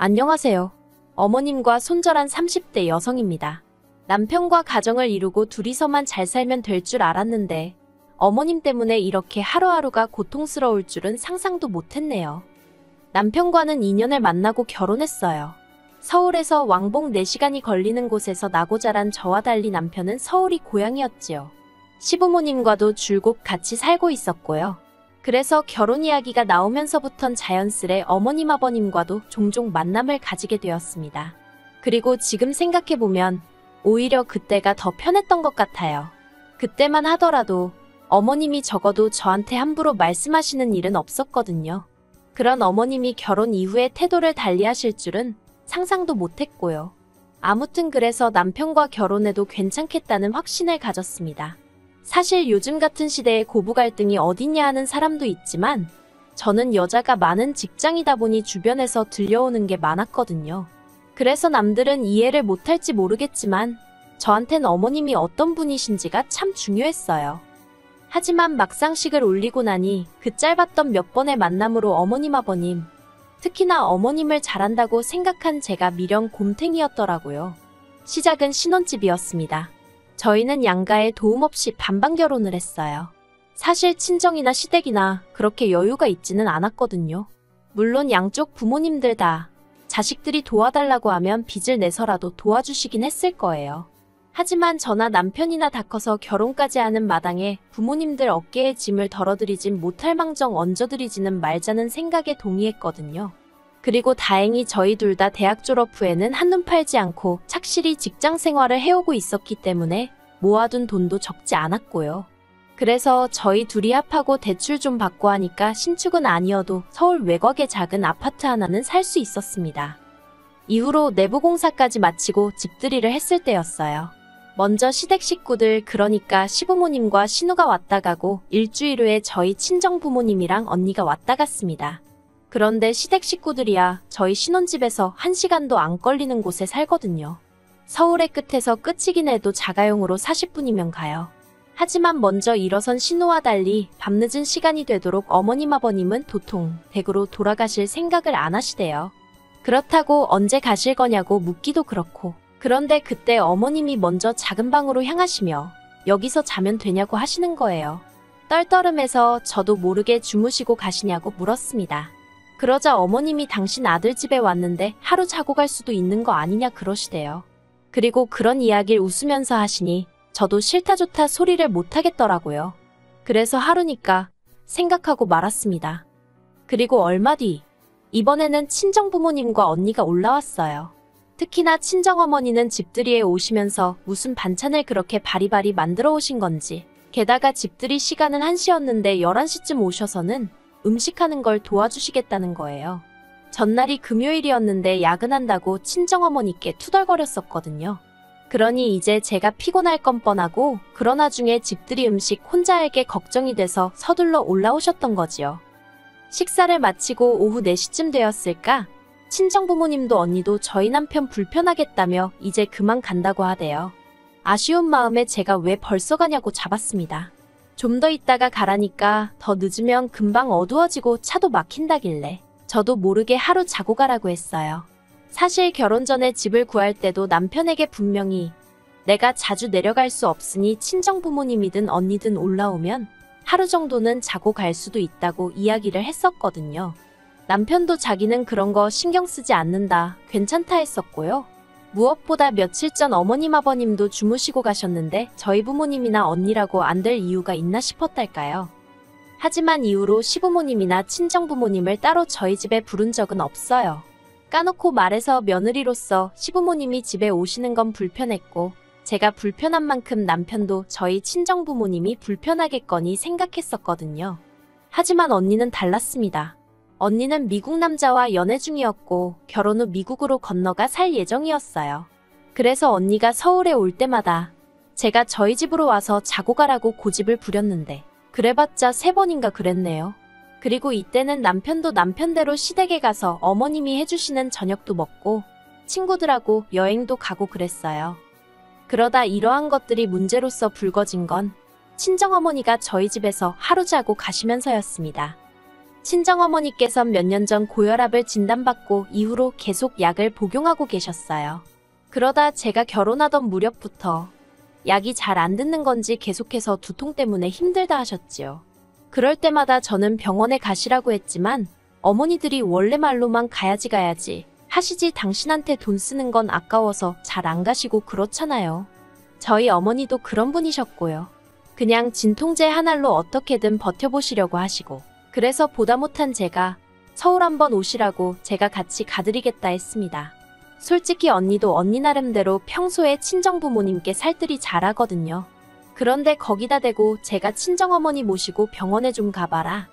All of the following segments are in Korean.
안녕하세요. 어머님과 손절한 30대 여성입니다. 남편과 가정을 이루고 둘이서만 잘 살면 될 줄 알았는데 어머님 때문에 이렇게 하루하루가 고통스러울 줄은 상상도 못했네요. 남편과는 2년을 만나고 결혼했어요. 서울에서 왕복 4시간이 걸리는 곳에서 나고 자란 저와 달리 남편은 서울이 고향이었지요. 시부모님과도 줄곧 같이 살고 있었고요. 그래서 결혼 이야기가 나오면서부턴 자연스레 어머님 아버님과도 종종 만남을 가지게 되었습니다. 그리고 지금 생각해보면 오히려 그때가 더 편했던 것 같아요. 그때만 하더라도 어머님이 적어도 저한테 함부로 말씀하시는 일은 없었거든요. 그런 어머님이 결혼 이후에 태도를 달리하실 줄은 상상도 못했고요. 아무튼 그래서 남편과 결혼해도 괜찮겠다는 확신을 가졌습니다. 사실 요즘 같은 시대에 고부 갈등이 어딨냐 하는 사람도 있지만 저는 여자가 많은 직장이다 보니 주변에서 들려오는 게 많았거든요. 그래서 남들은 이해를 못할지 모르겠지만 저한텐 어머님이 어떤 분이신지가 참 중요했어요. 하지만 막상 식을 올리고 나니 그 짧았던 몇 번의 만남으로 어머님 아버님, 특히나 어머님을 잘한다고 생각한 제가 미련 곰탱이였더라고요. 시작은 신혼집이었습니다. 저희는 양가의 도움 없이 반반 결혼을 했어요. 사실 친정이나 시댁이나 그렇게 여유가 있지는 않았거든요. 물론 양쪽 부모님들 다 자식들이 도와달라고 하면 빚을 내서라도 도와주시긴 했을 거예요. 하지만 저나 남편이나 다 커서 결혼까지 하는 마당에 부모님들 어깨에 짐을 덜어드리진 못할 망정 얹어드리지는 말자는 생각에 동의했거든요. 그리고 다행히 저희 둘 다 대학 졸업 후에는 한눈 팔지 않고 착실히 직장 생활을 해오고 있었기 때문에 모아둔 돈도 적지 않았고요. 그래서 저희 둘이 합하고 대출 좀 받고 하니까 신축은 아니어도 서울 외곽의 작은 아파트 하나는 살 수 있었습니다. 이후로 내부 공사까지 마치고 집들이를 했을 때였어요. 먼저 시댁 식구들 그러니까 시부모님과 신우가 왔다 가고 일주일 후에 저희 친정 부모님이랑 언니가 왔다 갔습니다. 그런데 시댁 식구들이야 저희 신혼집에서 1시간도 안 걸리는 곳에 살거든요. 서울의 끝에서 끝이긴 해도 자가용으로 40분이면 가요. 하지만 먼저 일어선 신우와 달리 밤늦은 시간이 되도록 어머님 아버님은 도통 댁으로 돌아가실 생각을 안 하시대요. 그렇다고 언제 가실 거냐고 묻기도 그렇고, 그런데 그때 어머님이 먼저 작은 방으로 향하시며 여기서 자면 되냐고 하시는 거예요. 떨떠름해서 저도 모르게 주무시고 가시냐고 물었습니다. 그러자 어머님이 당신 아들 집에 왔는데 하루 자고 갈 수도 있는 거 아니냐 그러시대요. 그리고 그런 이야기를 웃으면서 하시니 저도 싫다 좋다 소리를 못 하겠더라고요. 그래서 하루니까 생각하고 말았습니다. 그리고 얼마 뒤 이번에는 친정부모님과 언니가 올라왔어요. 특히나 친정어머니는 집들이에 오시면서 무슨 반찬을 그렇게 바리바리 만들어 오신 건지, 게다가 집들이 시간은 1시였는데 11시쯤 오셔서는 음식하는 걸 도와주시겠다는 거예요. 전날이 금요일이었는데 야근한다고 친정어머니께 투덜거렸었거든요. 그러니 이제 제가 피곤할 건 뻔하고 그런 와중에 집들이 음식 혼자 알게 걱정이 돼서 서둘러 올라오셨던 거지요. 식사를 마치고 오후 4시쯤 되었을까? 친정부모님도 언니도 저희 남편 불편하겠다며 이제 그만 간다고 하대요. 아쉬운 마음에 제가 왜 벌써 가냐고 잡았습니다. 좀 더 있다가 가라니까 더 늦으면 금방 어두워지고 차도 막힌다길래 저도 모르게 하루 자고 가라고 했어요. 사실 결혼 전에 집을 구할 때도 남편에게 분명히 내가 자주 내려갈 수 없으니 친정부모님이든 언니든 올라오면 하루 정도는 자고 갈 수도 있다고 이야기를 했었거든요. 남편도 자기는 그런 거 신경 쓰지 않는다, 괜찮다 했었고요. 무엇보다 며칠 전 어머님 아버님도 주무시고 가셨는데 저희 부모님이나 언니라고 안 될 이유가 있나 싶었달까요. 하지만 이후로 시부모님이나 친정부모님을 따로 저희 집에 부른 적은 없어요. 까놓고 말해서 며느리로서 시부모님이 집에 오시는 건 불편했고 제가 불편한 만큼 남편도 저희 친정부모님이 불편하겠거니 생각했었거든요. 하지만 언니는 달랐습니다. 언니는 미국 남자와 연애 중이었고 결혼 후 미국으로 건너가 살 예정이었어요. 그래서 언니가 서울에 올 때마다 제가 저희 집으로 와서 자고 가라고 고집을 부렸는데 그래봤자 3번인가 그랬네요. 그리고 이때는 남편도 남편대로 시댁에 가서 어머님이 해주시는 저녁도 먹고 친구들하고 여행도 가고 그랬어요. 그러다 이러한 것들이 문제로서 불거진 건 친정어머니가 저희 집에서 하루 자고 가시면서였습니다. 친정어머니께선 몇 년 전 고혈압을 진단받고 이후로 계속 약을 복용하고 계셨어요. 그러다 제가 결혼하던 무렵부터 약이 잘 안 듣는 건지 계속해서 두통 때문에 힘들다 하셨지요. 그럴 때마다 저는 병원에 가시라고 했지만 어머니들이 원래 말로만 가야지 하시지 당신한테 돈 쓰는 건 아까워서 잘 안 가시고 그렇잖아요. 저희 어머니도 그런 분이셨고요. 그냥 진통제 한 알로 어떻게든 버텨보시려고 하시고, 그래서 보다 못한 제가 서울 한번 오시라고 제가 같이 가드리겠다 했습니다. 솔직히 언니도 언니 나름대로 평소에 친정부모님께 살뜰히 잘하거든요. 그런데 거기다 대고 제가 친정어머니 모시고 병원에 좀 가봐라,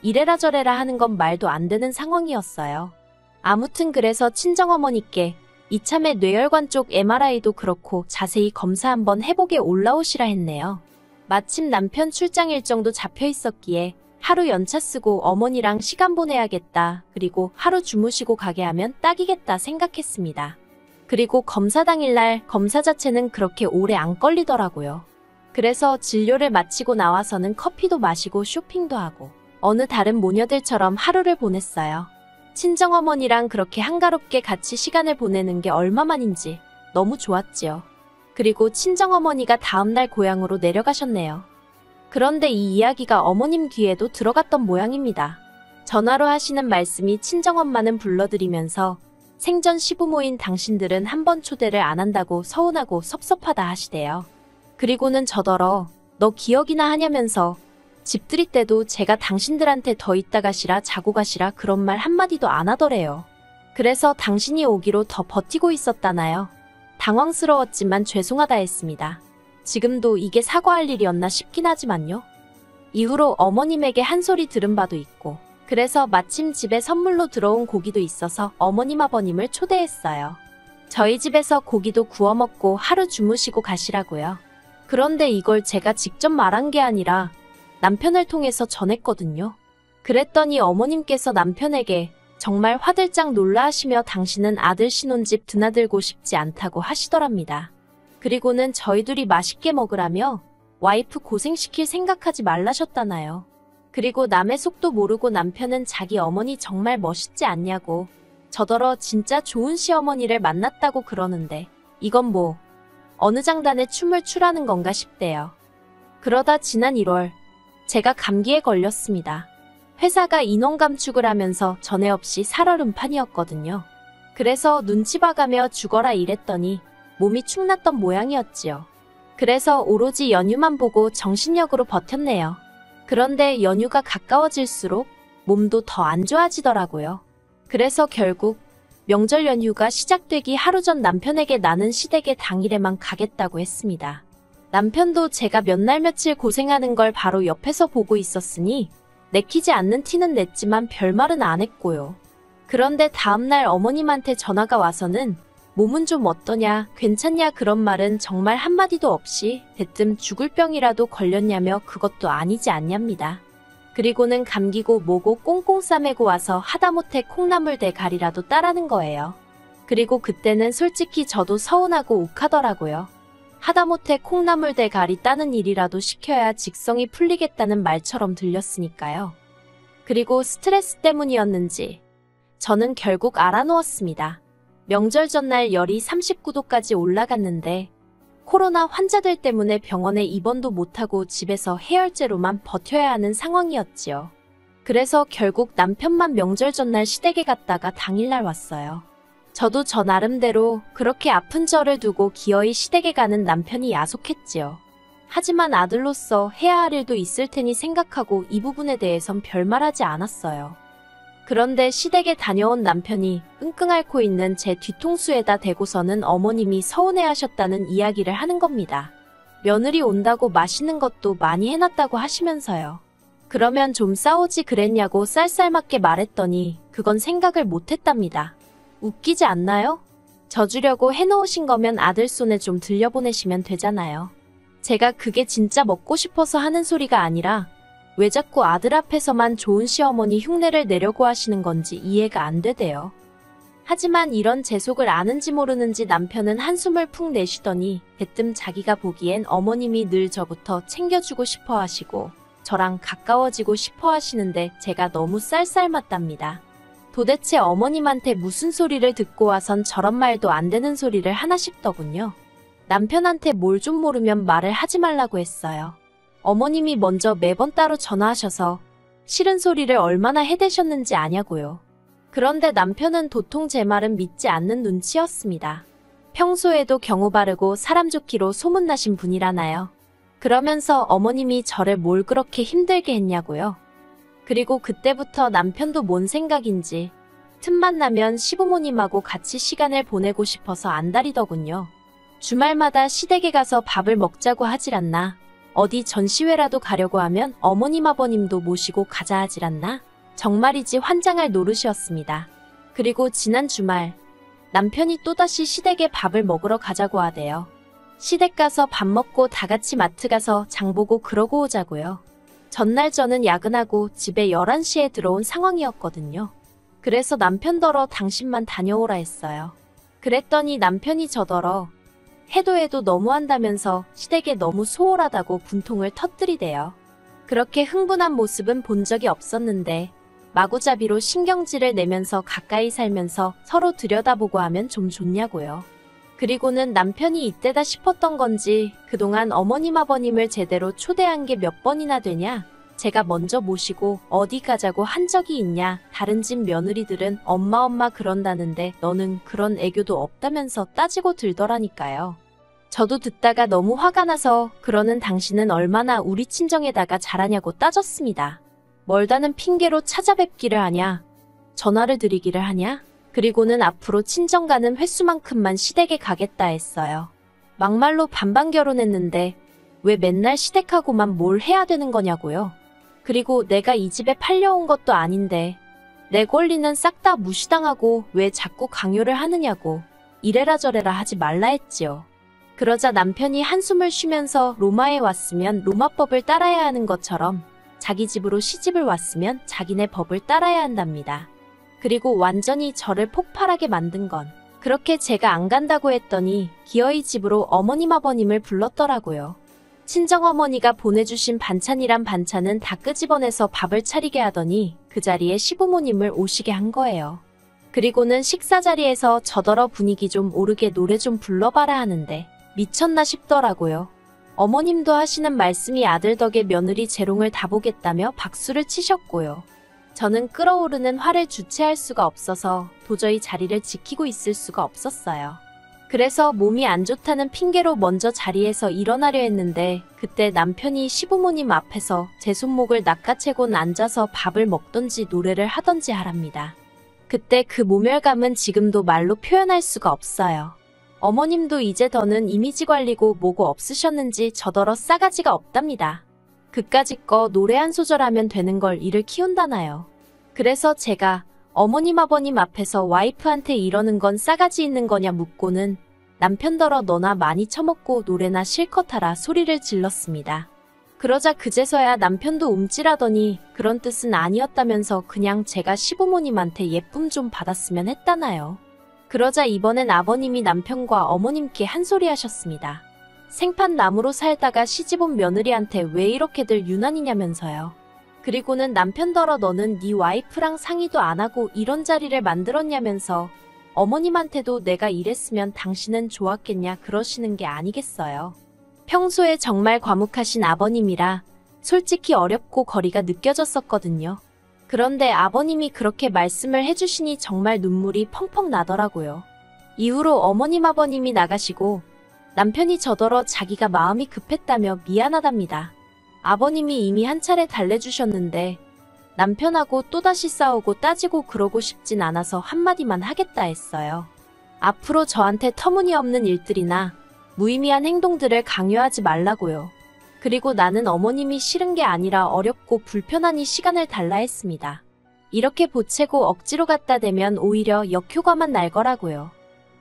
이래라 저래라 하는 건 말도 안 되는 상황이었어요. 아무튼 그래서 친정어머니께 이참에 뇌혈관 쪽 MRI도 그렇고 자세히 검사 한번 해보게 올라오시라 했네요. 마침 남편 출장 일정도 잡혀 있었기에 하루 연차 쓰고 어머니랑 시간 보내야겠다, 그리고 하루 주무시고 가게 하면 딱이겠다 생각했습니다. 그리고 검사 당일날 검사 자체는 그렇게 오래 안 걸리더라고요. 그래서 진료를 마치고 나와서는 커피도 마시고 쇼핑도 하고 어느 다른 모녀들처럼 하루를 보냈어요. 친정어머니랑 그렇게 한가롭게 같이 시간을 보내는 게 얼마만인지 너무 좋았지요. 그리고 친정어머니가 다음날 고향으로 내려가셨네요. 그런데 이 이야기가 어머님 귀에도 들어갔던 모양입니다. 전화로 하시는 말씀이 친정엄마는 불러드리면서 생전 시부모인 당신들은 한 번 초대를 안 한다고 서운하고 섭섭하다 하시대요. 그리고는 저더러 너 기억이나 하냐면서 집 들일 때도 제가 당신들한테 더 있다 가시라 자고 가시라 그런 말 한마디도 안 하더래요. 그래서 당신이 오기로 더 버티고 있었다나요. 당황스러웠지만 죄송하다 했습니다. 지금도 이게 사과할 일이었나 싶긴 하지만요. 이후로 어머님에게 한 소리 들은 바도 있고, 그래서 마침 집에 선물로 들어온 고기도 있어서 어머님 아버님을 초대했어요. 저희 집에서 고기도 구워 먹고 하루 주무시고 가시라고요. 그런데 이걸 제가 직접 말한 게 아니라 남편을 통해서 전했거든요. 그랬더니 어머님께서 남편에게 정말 화들짝 놀라하시며 당신은 아들 신혼집 드나들고 싶지 않다고 하시더랍니다. 그리고는 저희 둘이 맛있게 먹으라며 와이프 고생시킬 생각하지 말라셨다나요. 그리고 남의 속도 모르고 남편은 자기 어머니 정말 멋있지 않냐고 저더러 진짜 좋은 시어머니를 만났다고 그러는데 이건 뭐 어느 장단에 춤을 추라는 건가 싶대요. 그러다 지난 1월 제가 감기에 걸렸습니다. 회사가 인원 감축을 하면서 전에 없이 살얼음판이었거든요. 그래서 눈치 봐가며 죽어라 일했더니 몸이 축났던 모양이었지요. 그래서 오로지 연휴만 보고 정신력으로 버텼네요. 그런데 연휴가 가까워질수록 몸도 더 안 좋아지더라고요. 그래서 결국 명절 연휴가 시작되기 하루 전 남편에게 나는 시댁에 당일에만 가겠다고 했습니다. 남편도 제가 몇 날 며칠 고생하는 걸 바로 옆에서 보고 있었으니 내키지 않는 티는 냈지만 별말은 안 했고요. 그런데 다음날 어머님한테 전화가 와서는 몸은 좀 어떠냐, 괜찮냐 그런 말은 정말 한마디도 없이 대뜸 죽을 병이라도 걸렸냐며 그것도 아니지 않냐입니다. 그리고는 감기고 뭐고 꽁꽁 싸매고 와서 하다못해 콩나물 대가리라도 따라는 거예요. 그리고 그때는 솔직히 저도 서운하고 욱하더라고요. 하다못해 콩나물 대가리 따는 일이라도 시켜야 직성이 풀리겠다는 말처럼 들렸으니까요. 그리고 스트레스 때문이었는지 저는 결국 알아누웠습니다. 명절 전날 열이 39도까지 올라갔는데 코로나 환자들 때문에 병원에 입원도 못하고 집에서 해열제로만 버텨야 하는 상황이었지요. 그래서 결국 남편만 명절 전날 시댁에 갔다가 당일날 왔어요. 저도 저 나름대로 그렇게 아픈 저를 두고 기어이 시댁에 가는 남편이 야속했지요. 하지만 아들로서 해야 할 일도 있을 테니 생각하고 이 부분에 대해선 별말하지 않았어요. 그런데 시댁에 다녀온 남편이 끙끙 앓고 있는 제 뒤통수에다 대고서는 어머님이 서운해하셨다는 이야기를 하는 겁니다. 며느리 온다고 맛있는 것도 많이 해놨다고 하시면서요. 그러면 좀 싸우지 그랬냐고 쌀쌀맞게 말했더니 그건 생각을 못했답니다. 웃기지 않나요? 져주려고 해놓으신 거면 아들 손에 좀 들려보내시면 되잖아요. 제가 그게 진짜 먹고 싶어서 하는 소리가 아니라 왜 자꾸 아들 앞에서만 좋은 시어머니 흉내를 내려고 하시는 건지 이해가 안 되대요. 하지만 이런 제 속을 아는지 모르는지 남편은 한숨을 푹 내쉬더니 대뜸 자기가 보기엔 어머님이 늘 저부터 챙겨주고 싶어 하시고 저랑 가까워지고 싶어 하시는데 제가 너무 쌀쌀맞답니다. 도대체 어머님한테 무슨 소리를 듣고 와선 저런 말도 안 되는 소리를 하나 싶더군요. 남편한테 뭘 좀 모르면 말을 하지 말라고 했어요. 어머님이 먼저 매번 따로 전화하셔서 싫은 소리를 얼마나 해대셨는지 아냐고요. 그런데 남편은 도통 제 말은 믿지 않는 눈치였습니다. 평소에도 경우 바르고 사람 좋기로 소문나신 분이라나요. 그러면서 어머님이 저를 뭘 그렇게 힘들게 했냐고요. 그리고 그때부터 남편도 뭔 생각인지 틈만 나면 시부모님하고 같이 시간을 보내고 싶어서 안달이더군요. 주말마다 시댁에 가서 밥을 먹자고 하질 않나. 어디 전시회라도 가려고 하면 어머님 아버님도 모시고 가자 하질 않나. 정말이지 환장할 노릇이었습니다. 그리고 지난 주말 남편이 또다시 시댁에 밥을 먹으러 가자고 하대요. 시댁 가서 밥 먹고 다 같이 마트 가서 장 보고 그러고 오자고요. 전날 저는 야근하고 집에 11시에 들어온 상황이었거든요. 그래서 남편더러 당신만 다녀오라 했어요. 그랬더니 남편이 저더러 해도 너무한다면서 시댁에 너무 소홀하다고 분통을 터뜨리대요. 그렇게 흥분한 모습은 본 적이 없었는데 마구잡이로 신경질을 내면서 가까이 살면서 서로 들여다보고 하면 좀 좋냐고요. 그리고는 남편이 이때다 싶었던 건지 그동안 어머님 아버님을 제대로 초대한 게 몇 번이나 되냐? 제가 먼저 모시고 어디 가자고 한 적이 있냐? 다른 집 며느리들은 엄마 그런다는데 너는 그런 애교도 없다면서 따지고 들더라니까요. 저도 듣다가 너무 화가 나서 그러는 당신은 얼마나 우리 친정에다가 잘하냐고 따졌습니다. 멀다는 핑계로 찾아뵙기를 하냐? 전화를 드리기를 하냐? 그리고는 앞으로 친정 가는 횟수만큼만 시댁에 가겠다 했어요. 막말로 반반 결혼했는데 왜 맨날 시댁하고만 뭘 해야 되는 거냐고요. 그리고 내가 이 집에 팔려온 것도 아닌데 내 권리는 싹 다 무시당하고 왜 자꾸 강요를 하느냐고 이래라 저래라 하지 말라 했지요. 그러자 남편이 한숨을 쉬면서 로마에 왔으면 로마법을 따라야 하는 것처럼 자기 집으로 시집을 왔으면 자기네 법을 따라야 한답니다. 그리고 완전히 저를 폭발하게 만든 건 그렇게 제가 안 간다고 했더니 기어이 집으로 어머님 아버님을 불렀더라고요. 친정어머니가 보내주신 반찬이란 반찬은 다 끄집어내서 밥을 차리게 하더니 그 자리에 시부모님을 오시게 한 거예요. 그리고는 식사 자리에서 저더러 분위기 좀 오르게 노래 좀 불러봐라 하는데 미쳤나 싶더라고요. 어머님도 하시는 말씀이 아들 덕에 며느리 재롱을 다 보겠다며 박수를 치셨고요. 저는 끓어오르는 화를 주체할 수가 없어서 도저히 자리를 지키고 있을 수가 없었어요. 그래서 몸이 안 좋다는 핑계로 먼저 자리에서 일어나려 했는데 그때 남편이 시부모님 앞에서 제 손목을 낚아채곤 앉아서 밥을 먹던지 노래를 하던지 하랍니다. 그때 그 모멸감은 지금도 말로 표현할 수가 없어요. 어머님도 이제 더는 이미지 관리고 뭐고 없으셨는지 저더러 싸가지가 없답니다. 그까짓 거 노래 한 소절 하면 되는 걸 이를 키운다나요. 그래서 제가 어머님 아버님 앞에서 와이프한테 이러는 건 싸가지 있는 거냐 묻고는 남편더러 너나 많이 처먹고 노래나 실컷 하라 소리를 질렀습니다. 그러자 그제서야 남편도 움찔하더니 그런 뜻은 아니었다면서 그냥 제가 시부모님한테 예쁨 좀 받았으면 했다나요. 그러자 이번엔 아버님이 남편과 어머님께 한 소리 하셨습니다. 생판 나무로 살다가 시집온 며느리한테 왜 이렇게들 유난이냐면서요. 그리고는 남편더러 너는 네 와이프랑 상의도 안 하고 이런 자리를 만들었냐면서 어머님한테도 내가 이랬으면 당신은 좋았겠냐 그러시는 게 아니겠어요. 평소에 정말 과묵하신 아버님이라 솔직히 어렵고 거리가 느껴졌었거든요. 그런데 아버님이 그렇게 말씀을 해주시니 정말 눈물이 펑펑 나더라고요. 이후로 어머님 아버님이 나가시고 남편이 저더러 자기가 마음이 급했다며 미안하답니다. 아버님이 이미 한 차례 달래주셨는데 남편하고 또다시 싸우고 따지고 그러고 싶진 않아서 한마디만 하겠다 했어요. 앞으로 저한테 터무니없는 일들이나 무의미한 행동들을 강요하지 말라고요. 그리고 나는 어머님이 싫은 게 아니라 어렵고 불편하니 시간을 달라 했습니다. 이렇게 보채고 억지로 갖다 대면 오히려 역효과만 날 거라고요.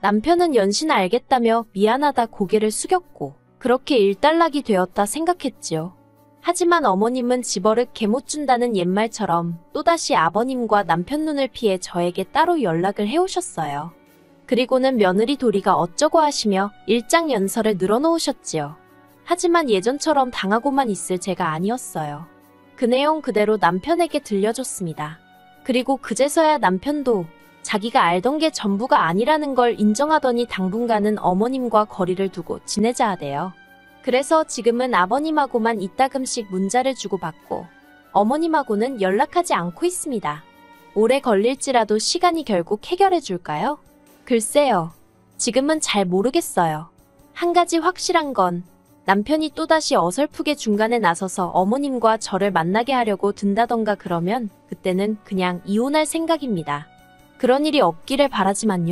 남편은 연신 알겠다며 미안하다 고개를 숙였고 그렇게 일단락이 되었다 생각했지요. 하지만 어머님은 집어릇 개 못 준다는 옛말처럼 또다시 아버님과 남편 눈을 피해 저에게 따로 연락을 해오셨어요. 그리고는 며느리 도리가 어쩌고 하시며 일장연설을 늘어놓으셨지요. 하지만 예전처럼 당하고만 있을 제가 아니었어요. 그 내용 그대로 남편에게 들려줬습니다. 그리고 그제서야 남편도 자기가 알던 게 전부가 아니라는 걸 인정하더니 당분간은 어머님과 거리를 두고 지내자 하대요. 그래서 지금은 아버님하고만 이따금씩 문자를 주고받고 어머님하고는 연락하지 않고 있습니다. 오래 걸릴지라도 시간이 결국 해결해 줄까요? 글쎄요. 지금은 잘 모르겠어요. 한 가지 확실한 건 남편이 또다시 어설프게 중간에 나서서 어머님과 저를 만나게 하려고 든다던가 그러면 그때는 그냥 이혼할 생각입니다. 그런 일이 없기를 바라지만요.